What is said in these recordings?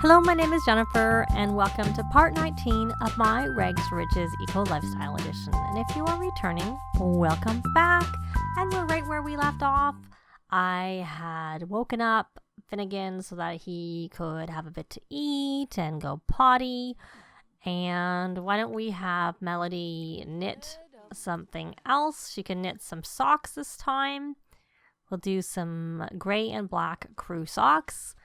Hello, my name is Jennifer, and welcome to part 19 of my Rags to Riches Eco Lifestyle Edition. And if you are returning, welcome back. And we're right where we left off. I had woken up Finnegan so that he could have a bit to eat and go potty. And why don't we have Melody knit something else? She can knit some socks this time. We'll do some gray and black crew socks.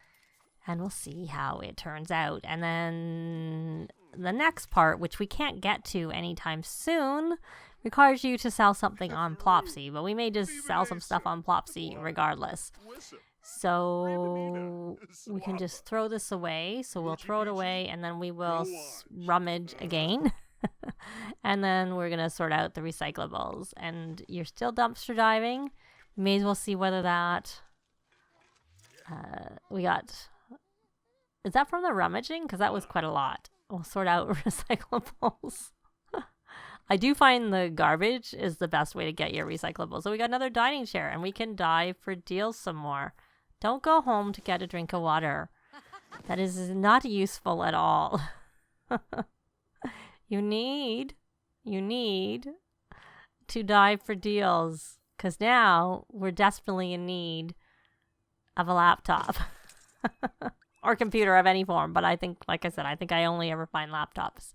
And we'll see how it turns out. And then the next part, which we can't get to anytime soon, requires you to sell something on Plopsy. But we may just sell some stuff on Plopsy regardless. So we can just throw this away. So we'll throw it away and then we will rummage again. And then we're going to sort out the recyclables. And you're still dumpster diving. We may as well see whether that... we got... Is that from the rummaging? Because that was quite a lot. We'll sort out recyclables. I do find the garbage is the best way to get your recyclables. So we got another dining chair, and we can dive for deals some more. Don't go home to get a drink of water. That is not useful at all. You need to dive for deals. Because now we're desperately in need of a laptop. Or computer of any form, but I think, like I said, I think I only ever find laptops.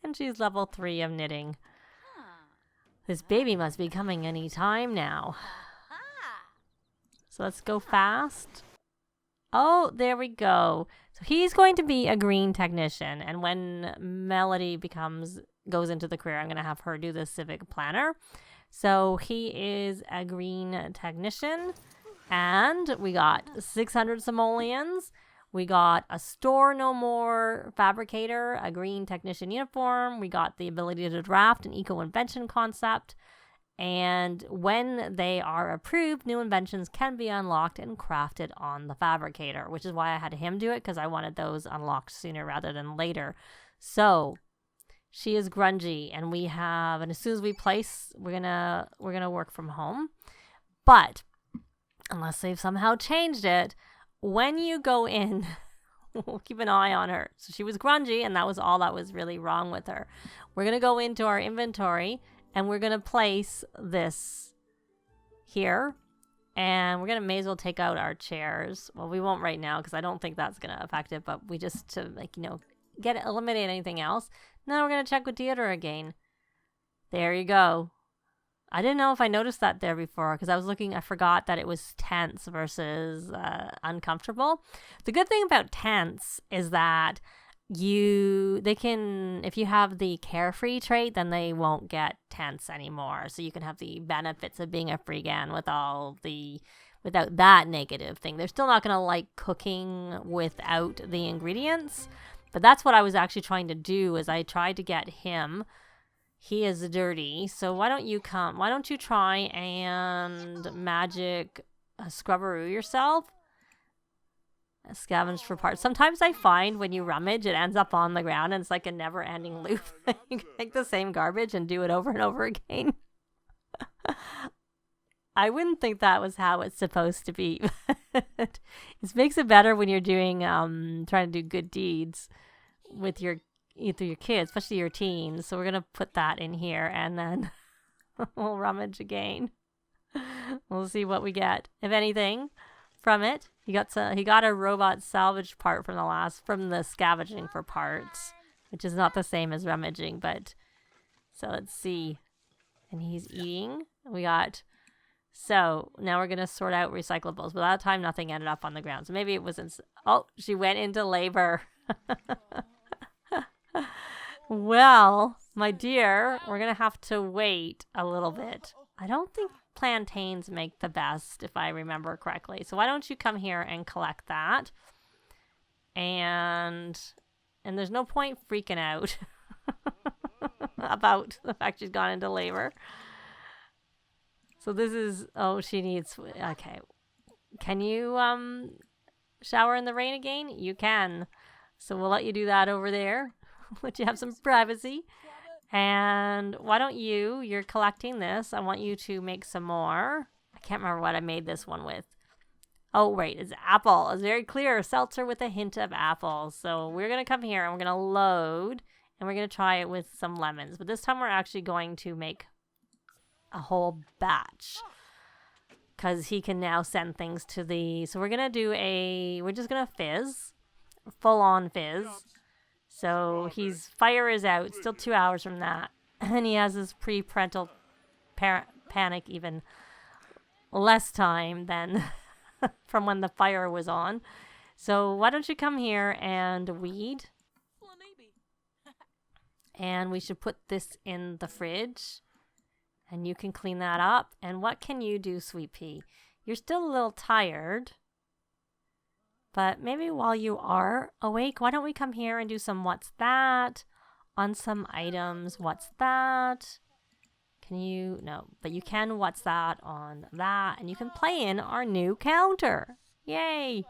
And she's level 3 of knitting. This baby must be coming any time now. So let's go fast. Oh, there we go. So he's going to be a green technician, and when Melody goes into the career, I'm going to have her do the civic planner. So he is a green technician, and we got 600 simoleons. We got a store no more fabricator, a green technician uniform. We got the ability to draft an eco-invention concept. And when they are approved, new inventions can be unlocked and crafted on the fabricator, which is why I had him do it, because I wanted those unlocked sooner rather than later. So she is grungy, and and as soon as we place, we're gonna work from home. But unless they've somehow changed it, when you go in, we'll keep an eye on her. So she was grungy, and that was all that was really wrong with her. We're going to go into our inventory, and we're going to place this here. And we're going to may as well take out our chairs. Well, we won't right now, because I don't think that's going to affect it. But we just to, eliminate anything else. Now we're going to check with Deidre again. There you go. I didn't know if I noticed that there before because I forgot that it was tense versus uncomfortable. The good thing about tense is that if you have the carefree trait, then they won't get tense anymore. So you can have the benefits of being a freegan without that negative thing. They're still not going to like cooking without the ingredients, but that's what I was actually trying to do is I tried to get him. He is dirty, so why don't you try and magic scrubberoo yourself? Scavenge for parts. Sometimes I find when you rummage, it ends up on the ground, and it's like a never-ending loop. You can take the same garbage and do it over and over again. I wouldn't think that was how it's supposed to be. It makes it better when you're doing, trying to do good deeds with your kids, especially your teens. So we're going to put that in here and then we'll rummage again. We'll see what we get, if anything, from it. He got a robot salvage part from the scavenging for parts, which is not the same as rummaging, but so let's see. And he's eating. So now we're going to sort out recyclables. But that time nothing ended up on the ground. So maybe it wasn't. Oh, she went into labor. Well, my dear, we're going to have to wait a little bit. I don't think plantains make the best, if I remember correctly. So why don't you come here and collect that? And there's no point freaking out about the fact she's gone into labor. So this is, she needs, okay. Can you shower in the rain again? You can. So we'll let you do that over there. Let you have some privacy. And why don't you're collecting this. I want you to make some more. I can't remember what I made this one with. Oh, wait, it's apple. It's very clear. Seltzer with a hint of apple. So we're going to come here and we're going to load and we're going to try it with some lemons. But this time we're actually going to make a whole batch because he can now send things to the... So we're going to do we're just going to fizz, full on fizz. So fire is out, still 2 hours from that. And he has his pre-parental panic even less time than from when the fire was on. So why don't you come here and weed? And we should put this in the fridge. And you can clean that up. And what can you do, Sweet Pea? You're still a little tired. But maybe while you are awake, why don't we come here and do some what's that on some items. What's that? Can you? No, but you can what's that on that. And you can play in our new counter. Yay!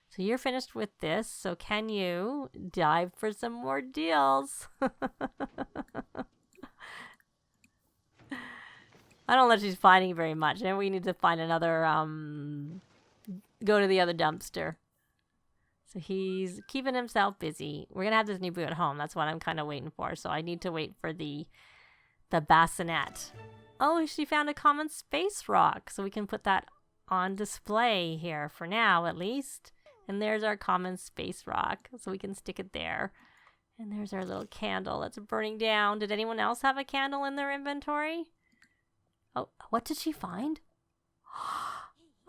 So you're finished with this. So can you dive for some more deals? I don't know if she's finding very much. Maybe we need to find another, go to the other dumpster. So he's keeping himself busy. We're going to have this Nooboo at home. That's what I'm kind of waiting for. So I need to wait for the bassinet. Oh, she found a common space rock. So we can put that on display here for now, at least. And there's our common space rock. So we can stick it there. And there's our little candle that's burning down. Did anyone else have a candle in their inventory? Oh, what did she find?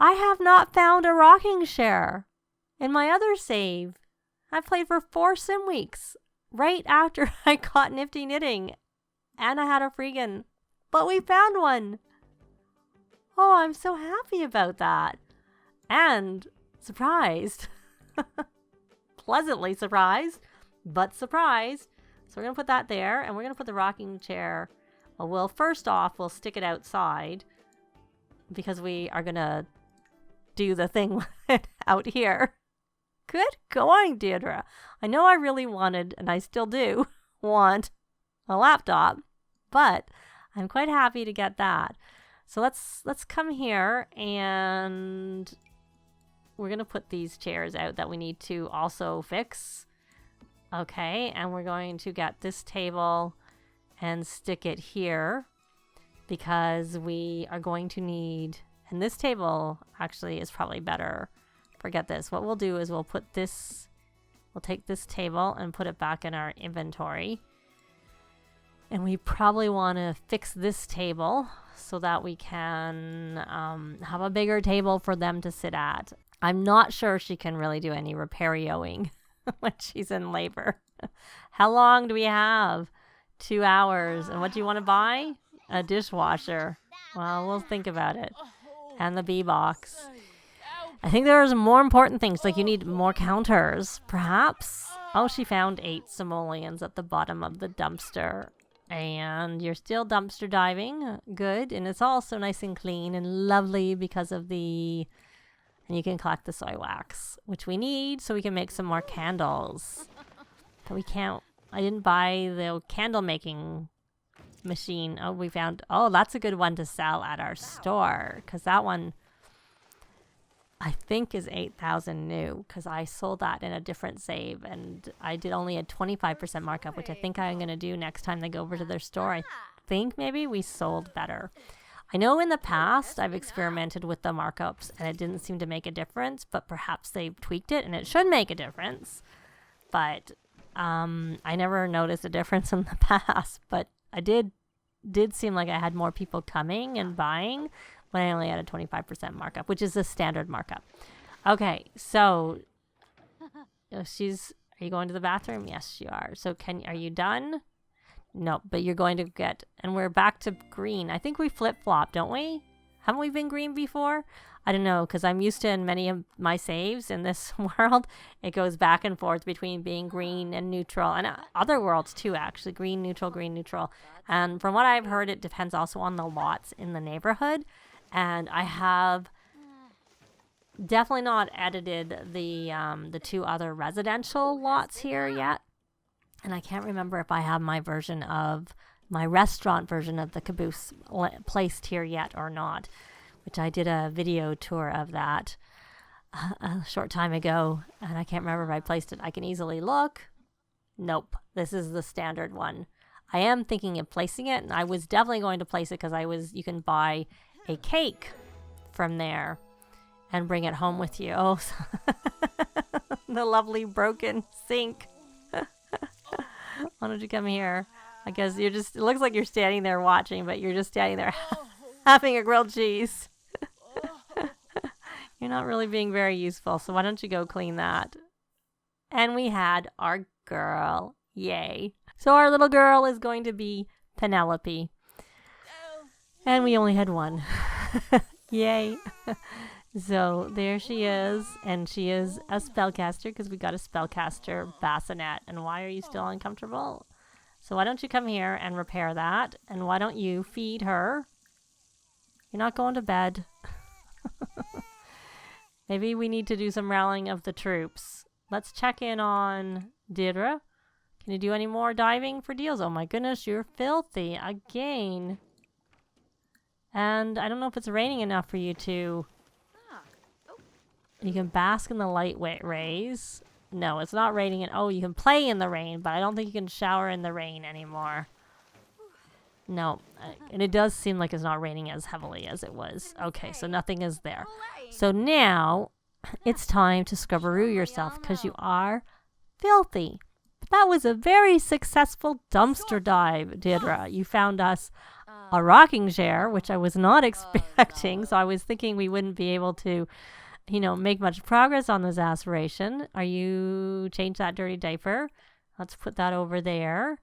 I have not found a rocking chair in my other save. I played for 4 sim weeks right after I caught Nifty knitting. And I had a freegan. But we found one. Oh, I'm so happy about that. And surprised. Pleasantly surprised, but surprised. So we're going to put that there. And we're going to put the rocking chair... Well, first off, we'll stick it outside because we are going to do the thing with it out here. Good going, Deidre. I know I really wanted, and I still do, want a laptop, but I'm quite happy to get that. So let's come here and we're going to put these chairs out that we need to also fix. Okay, and we're going to get this table... and stick it here because we are going to need, and this table actually is probably better. Forget this. What we'll do is we'll put this, we'll take this table and put it back in our inventory. And we probably want to fix this table so that we can have a bigger table for them to sit at. I'm not sure she can really do any repairioing when she's in labor. How long do we have? 2 hours. And what do you want to buy? A dishwasher. Well, we'll think about it. And the bee box. I think there's more important things, like you need more counters, perhaps. Oh, she found 8 simoleons at the bottom of the dumpster. And you're still dumpster diving. Good. And it's all so nice and clean and lovely because of the... And you can collect the soy wax, which we need so we can make some more candles. But we can't... I didn't buy the candle making machine. Oh, we found... Oh, that's a good one to sell at our store. Because that one, I think, is 8,000 new. Because I sold that in a different save. And I did only a 25% markup, which I think I'm going to do next time they go over to their store. I think maybe we sold better. I know in the past I've experimented with the markups and it didn't seem to make a difference. But perhaps they've tweaked it and it should make a difference. But... I never noticed a difference in the past, but I did seem like I had more people coming and buying when I only had a 25% markup, which is the standard markup. Okay, so are you going to the bathroom? Yes, you are. So are you done? No, but you're going to get, and we're back to green. I think we flip-flop, don't we? Haven't we been green before? I don't know, because I'm used to in many of my saves in this world, it goes back and forth between being green and neutral, and other worlds too, actually, green, neutral. And from what I've heard, it depends also on the lots in the neighborhood, and I have definitely not edited the 2 other residential lots here yet, and I can't remember if I have my restaurant version of the caboose placed here yet or not. Which I did a video tour of that. a short time ago, and I can't remember if I placed it. I can easily look. Nope, this is the standard one. I am thinking of placing it, and I was definitely going to place it because you can buy a cake from there and bring it home with you. Oh, the lovely broken sink. Why don't you come here? I guess it looks like you're standing there watching, but you're just standing there having a grilled cheese. You're not really being very useful, so why don't you go clean that? And we had our girl. Yay. So our little girl is going to be Penelope. And we only had one. Yay. So there she is, and she is a spellcaster because we got a spellcaster bassinet. And why are you still uncomfortable? So why don't you come here and repair that? And why don't you feed her? You're not going to bed. Maybe we need to do some rallying of the troops. Let's check in on Deidre. Can you do any more diving for deals? Oh my goodness, you're filthy again. And I don't know if it's raining enough for you to... You can bask in the light rays. No, it's not raining. Oh, you can play in the rain, but I don't think you can shower in the rain anymore. No, and it does seem like it's not raining as heavily as it was. Okay, so nothing is there. So now it's time to scrubberoo yourself because you are filthy. But that was a very successful dumpster dive, Deidre. You found us a rocking chair, which I was not expecting. So I was thinking we wouldn't be able to, make much progress on this aspiration. Change that dirty diaper. Let's put that over there.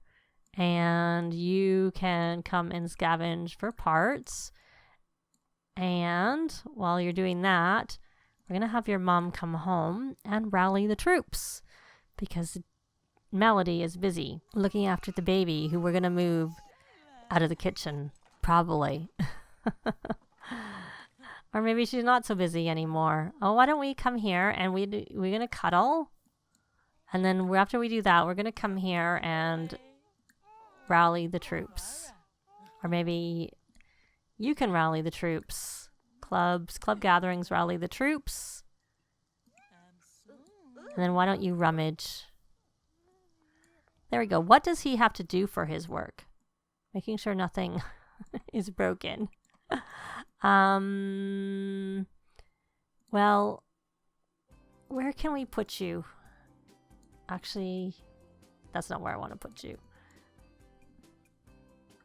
And you can come and scavenge for parts. And while you're doing that, we're going to have your mom come home and rally the troops. Because Melody is busy looking after the baby who we're going to move out of the kitchen. Probably. Or maybe she's not so busy anymore. Oh, why don't we come here and we're going to cuddle. And then after we do that, we're going to come here and... rally the troops. Or maybe you can rally the troops. Club gatherings rally the troops. And then why don't you rummage? There we go. What does he have to do for his work? Making sure nothing is broken. Well, where can we put you? Actually, that's not where I want to put you.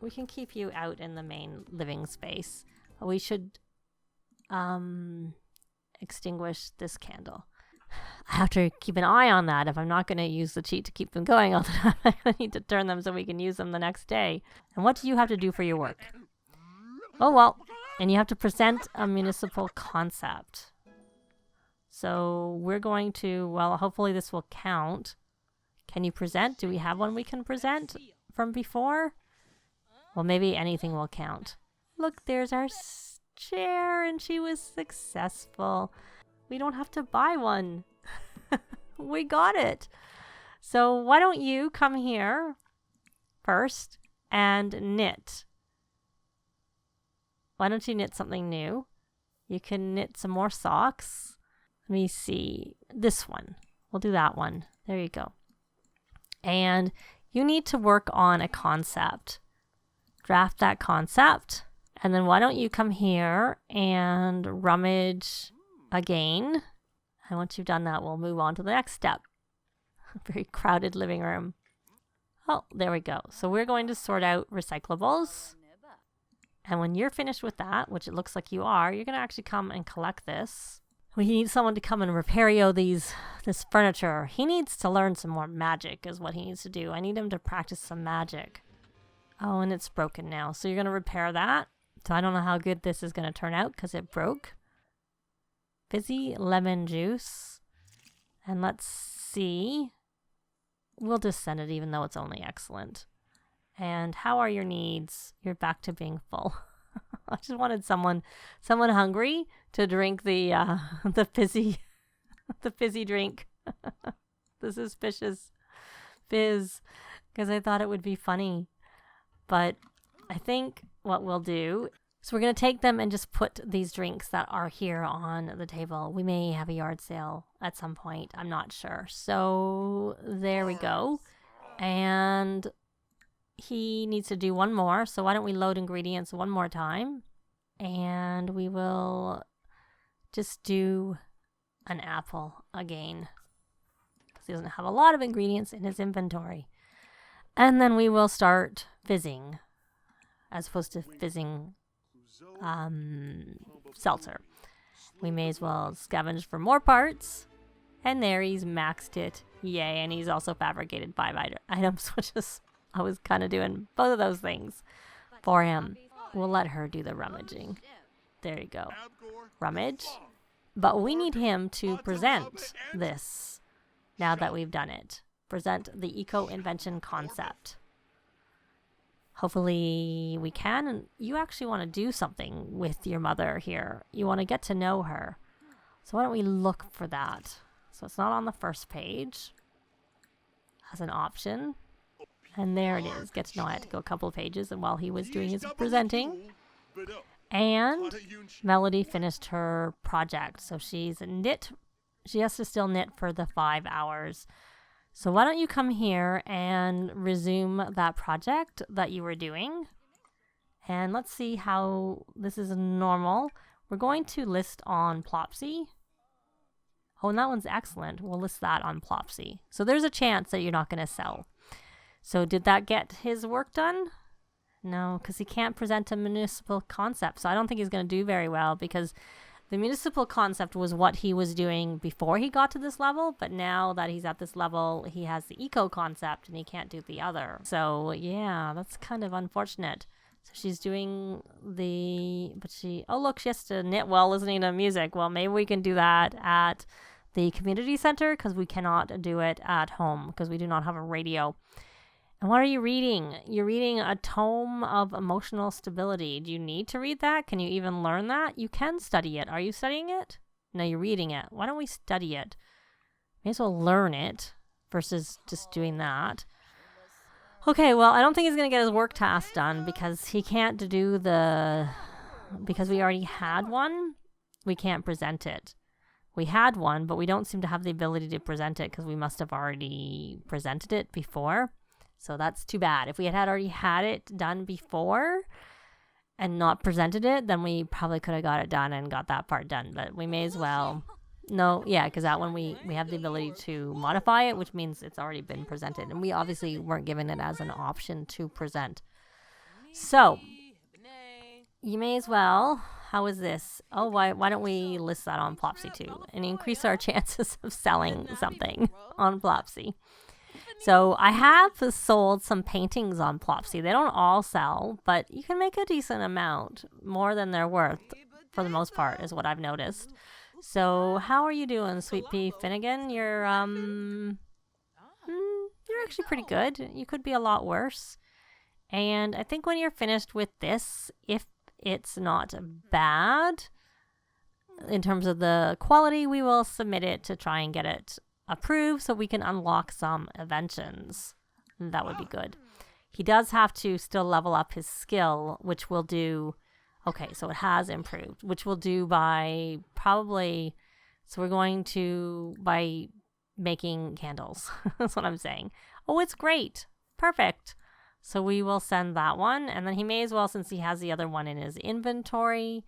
We can keep you out in the main living space. We should extinguish this candle. I have to keep an eye on that if I'm not going to use the cheat to keep them going all the time. I need to turn them so we can use them the next day. And what do you have to do for your work? Oh, well. And you have to present a municipal concept. So we're going to, hopefully this will count. Can you present? Do we have one we can present from before? Well, maybe anything will count. Look, there's our chair, and she was successful. We don't have to buy one. We got it. So why don't you come here first and knit? Why don't you knit something new? You can knit some more socks. Let me see. This one. We'll do that one. There you go. And you need to work on a concept. Draft that concept, and then why don't you come here and rummage again. And once you've done that, we'll move on to the next step. Very crowded living room. Oh, there we go. So we're going to sort out recyclables. And when you're finished with that, which it looks like you are, you're going to actually come and collect this. We need someone to come and repair this furniture. He needs to learn some more magic is what he needs to do. I need him to practice some magic. Oh, and it's broken now. So you're going to repair that. So I don't know how good this is going to turn out because it broke. Fizzy lemon juice. And let's see. We'll just send it even though it's only excellent. And how are your needs? You're back to being full. I just wanted someone hungry to drink the fizzy drink. The suspicious fizz. Because I thought it would be funny. But I think what we'll do So we're going to take them and just put these drinks that are here on the table. We may have a yard sale at some point. I'm not sure. So there we go. And he needs to do one more. So why don't we load ingredients one more time? And we will just do an apple again, because he doesn't have a lot of ingredients in his inventory. And then we will start fizzing, as opposed to fizzing seltzer. We may as well scavenge for more parts. And there, he's maxed it. Yay. And he's also fabricated 5 items, which is, I was kind of doing both of those things for him. We'll let her do the rummaging. There you go. Rummage. But we need him to present this now that we've done it. Present the eco-invention concept. Hopefully we can. And you actually want to do something with your mother here. You want to get to know her. So why don't we look for that? So it's not on the first page as an option. And there it is. Get to know. I had to go a couple of pages and while he was doing his presenting. And Melody finished her project. So she's knit. She has to still knit for the 5 hours. So why don't you come here and resume that project that you were doing. And let's see how this is normal. We're going to list on Plopsy. Oh, and that one's excellent. We'll list that on Plopsy. So there's a chance that you're not going to sell. So did that get his work done? No, because he can't present a municipal concept. So I don't think he's going to do very well because the municipal concept was what he was doing before he got to this level. But now that he's at this level, he has the eco concept and he can't do the other. So yeah, that's kind of unfortunate. So she's doing oh look, she has to knit while listening to music. Well, maybe we can do that at the community center because we cannot do it at home because we do not have a radio. And what are you reading? You're reading a tome of emotional stability. Do you need to read that? Can you even learn that? You can study it. Are you studying it? No, you're reading it. Why don't we study it? May as well learn it versus just doing that. Okay, well, I don't think he's going to get his work task done because he can't do because we already had one, we can't present it. We had one, but we don't seem to have the ability to present it because we must have already presented it before. So that's too bad. If we had already had it done before and not presented it, then we probably could have got it done and got that part done. But we may as well. No, yeah, because that one we have the ability to modify it, which means it's already been presented. And we obviously weren't given it as an option to present. So you may as well. How is this? Oh, why don't we list that on Plopsy too and increase our chances of selling something on Plopsy? So I have sold some paintings on Plopsy. They don't all sell, but you can make a decent amount, more than they're worth for the most part, is what I've noticed. So how are you doing, Sweet Pea Finnegan? You're actually pretty good. You could be a lot worse. And I think when you're finished with this, if it's not bad in terms of the quality, we will submit it to try and get it approved so we can unlock some inventions. That would be good. He does have to still level up his skill, which we'll do. Okay, so it has improved, which we'll do by probably, so we're going to, by making candles. That's what I'm saying. Oh, it's great. Perfect. So we will send that one. And then he may as well, since he has the other one in his inventory,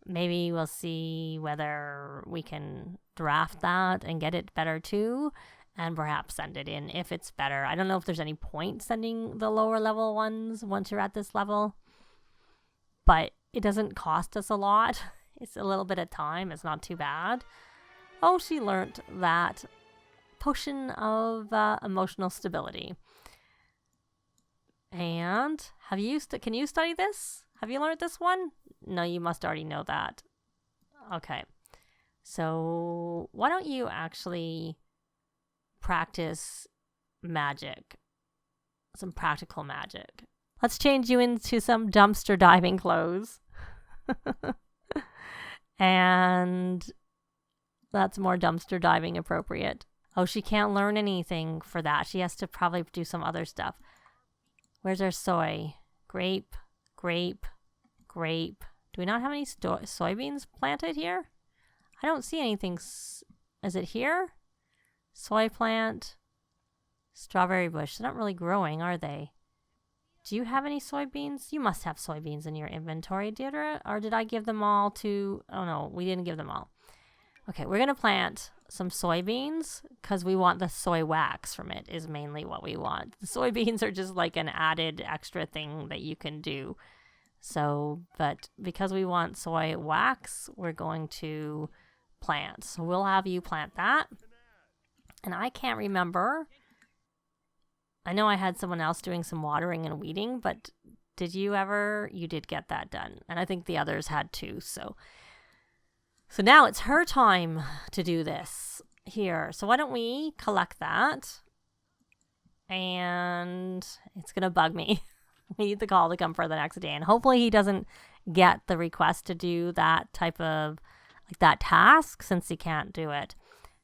maybe we'll see whether we can draft that and get it better too, and perhaps send it in if it's better. I don't know if there's any point sending the lower level ones once you're at this level, but it doesn't cost us a lot. It's a little bit of time. It's not too bad. Oh, she learned that potion of emotional stability. And can you study this? Have you learned this one? No, you must already know that. Okay. So why don't you actually practice magic? Some practical magic. Let's change you into some dumpster diving clothes. And that's more dumpster diving appropriate. Oh, she can't learn anything for that. She has to probably do some other stuff. Where's our soy? Grape, grape, grape, Do we not have any soybeans planted here? I don't see anything. Is it here? Soy plant. Strawberry bush. They're not really growing, are they? Do you have any soybeans? You must have soybeans in your inventory, Deidre. Or did I give them all to... Oh, no. We didn't give them all. Okay, we're going to plant some soybeans because we want the soy wax from it is mainly what we want. The soybeans are just like an added extra thing that you can do. So, but because we want soy wax, we're going to plant. So we'll have you plant that. And I can't remember. I know I had someone else doing some watering and weeding, but did you ever? You did get that done. And I think the others had too. So now it's her time to do this here. So why don't we collect that? And it's going to bug me. We need the call to come for the next day. And hopefully he doesn't get the request to do that type of, like that task since he can't do it.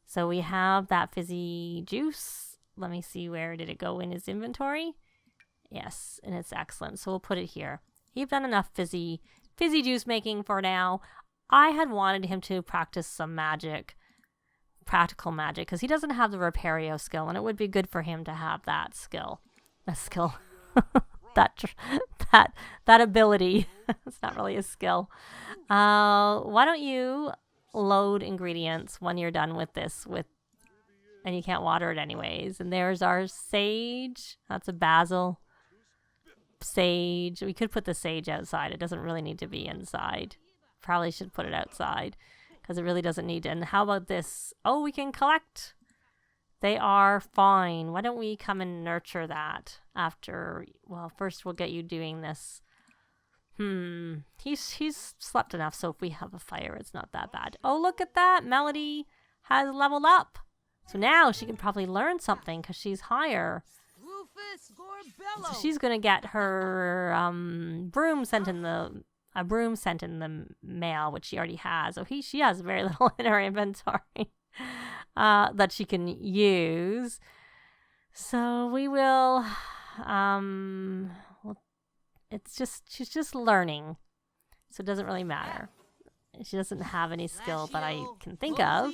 So we have that fizzy juice. Let me see, where did it go in his inventory? Yes, and it's excellent. So we'll put it here. You've done enough fizzy juice making for now. I had wanted him to practice some magic, practical magic, because he doesn't have the Repario skill, and it would be good for him to have that skill. that ability. It's not really a skill. Why don't you load ingredients when you're done with this, and you can't water it anyways. And there's our sage. That's a basil. Sage. We could put the sage outside. It doesn't really need to be inside. Probably should put it outside because it really doesn't need to. And how about this? Oh, we can collect. They are fine. Why don't we come and nurture that after? Well, first we'll get you doing this. He's slept enough, so if we have a fire, it's not that bad. Oh, look at that. Melody has leveled up. So now she can probably learn something because she's higher. So she's going to get her broom sent in the mail, which she already has. So she has very little in her inventory that she can use. So we will she's just learning. So it doesn't really matter. She doesn't have any skill that I can think of.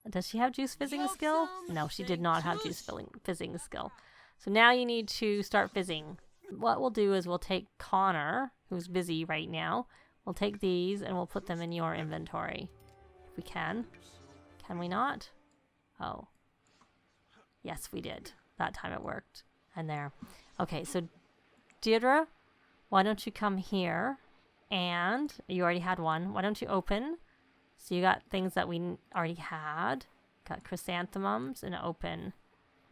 Does she have juice fizzing skill? No, she did not have juice fizzing skill. So now you need to start fizzing. What we'll do is we'll take Conor, who's busy right now. We'll take these and we'll put them in your inventory. If we can. Can we not? Oh. Yes, we did. That time it worked. And there. Okay, so Deidre, why don't you come here? And you already had one. Why don't you open? So you got things that we already had. Got chrysanthemums and open.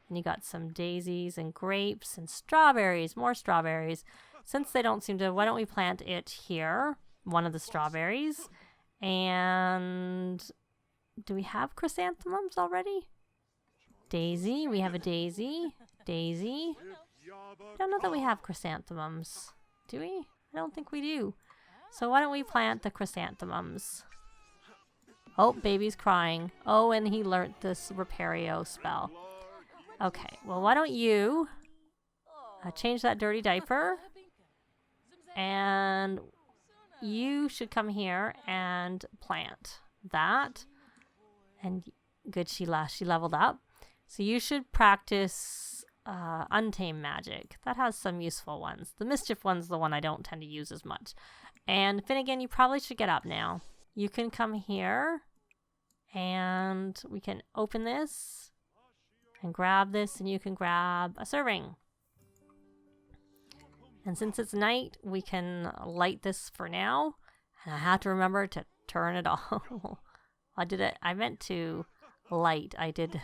And you got some daisies and grapes and strawberries. More strawberries. Since they don't seem to... Why don't we plant it here? One of the strawberries. And... Do we have chrysanthemums already? Daisy. We have a daisy. Daisy. I don't know that we have chrysanthemums. Do we? I don't think we do. So why don't we plant the chrysanthemums? Oh, baby's crying. Oh, and he learned this Repario spell. Okay, well, why don't you change that dirty diaper? And you should come here and plant that. And good, she leveled up. So you should practice Untamed Magic. That has some useful ones. The Mischief one's the one I don't tend to use as much. And Finnegan, you probably should get up now. You can come here. And we can open this and grab this, and you can grab a serving. And since it's night, we can light this for now. And I have to remember to turn it off. I meant to light. I did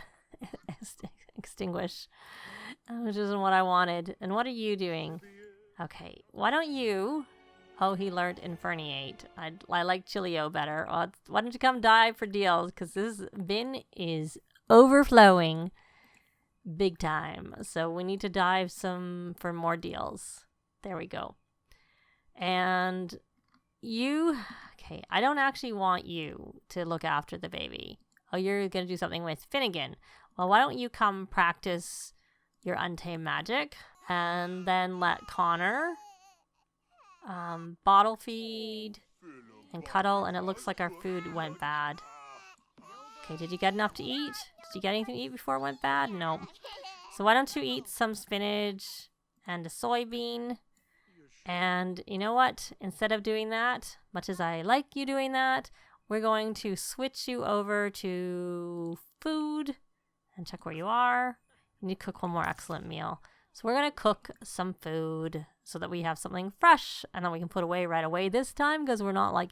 extinguish, which isn't what I wanted. And what are you doing? Okay, why don't you... Oh, he learned Inferniate. I like Chilio better. Why don't you come dive for deals? Because this bin is overflowing big time. So we need to dive some for more deals. There we go. And you... Okay, I don't actually want you to look after the baby. Oh, you're going to do something with Finnegan. Well, why don't you come practice your Untamed Magic? And then let Conor... bottle feed and cuddle, and it looks like our food went bad. Okay, did you get enough to eat? Did you get anything to eat before it went bad? No. So why don't you eat some spinach and a soybean? And you know what? Instead of doing that, much as I like you doing that, we're going to switch you over to food and check where you are. You need to cook one more excellent meal. So we're going to cook some food so that we have something fresh and then we can put away right away this time, because we're not like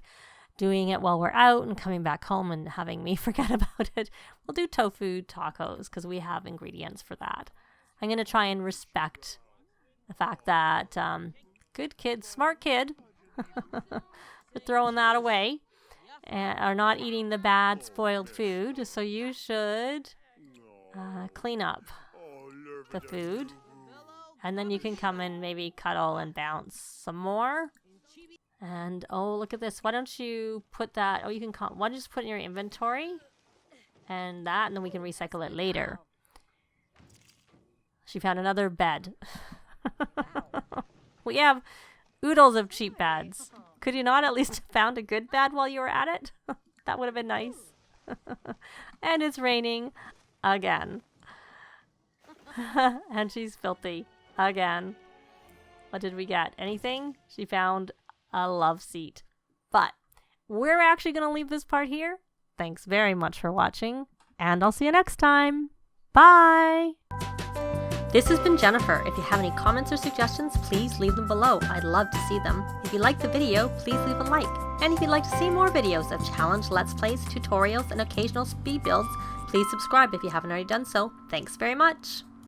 doing it while we're out and coming back home and having me forget about it. We'll do tofu tacos because we have ingredients for that. I'm going to try and respect the fact that good kid, smart kid, we're throwing that away and are not eating the bad spoiled food. So you should clean up the food. And then you can come and maybe cuddle and bounce some more. And oh, look at this. Why don't you put that? Oh, you can why don't you just put it in your inventory and that, and then we can recycle it later. She found another bed. We have oodles of cheap beds. Could you not at least have found a good bed while you were at it? That would have been nice. And it's raining again. And she's filthy. Again. What did we get? Anything? She found a love seat. But we're actually going to leave this part here. Thanks very much for watching, and I'll see you next time. Bye! This has been Jennifer. If you have any comments or suggestions, please leave them below. I'd love to see them. If you liked the video, please leave a like. And if you'd like to see more videos of challenge, let's plays, tutorials, and occasional speed builds, please subscribe if you haven't already done so. Thanks very much!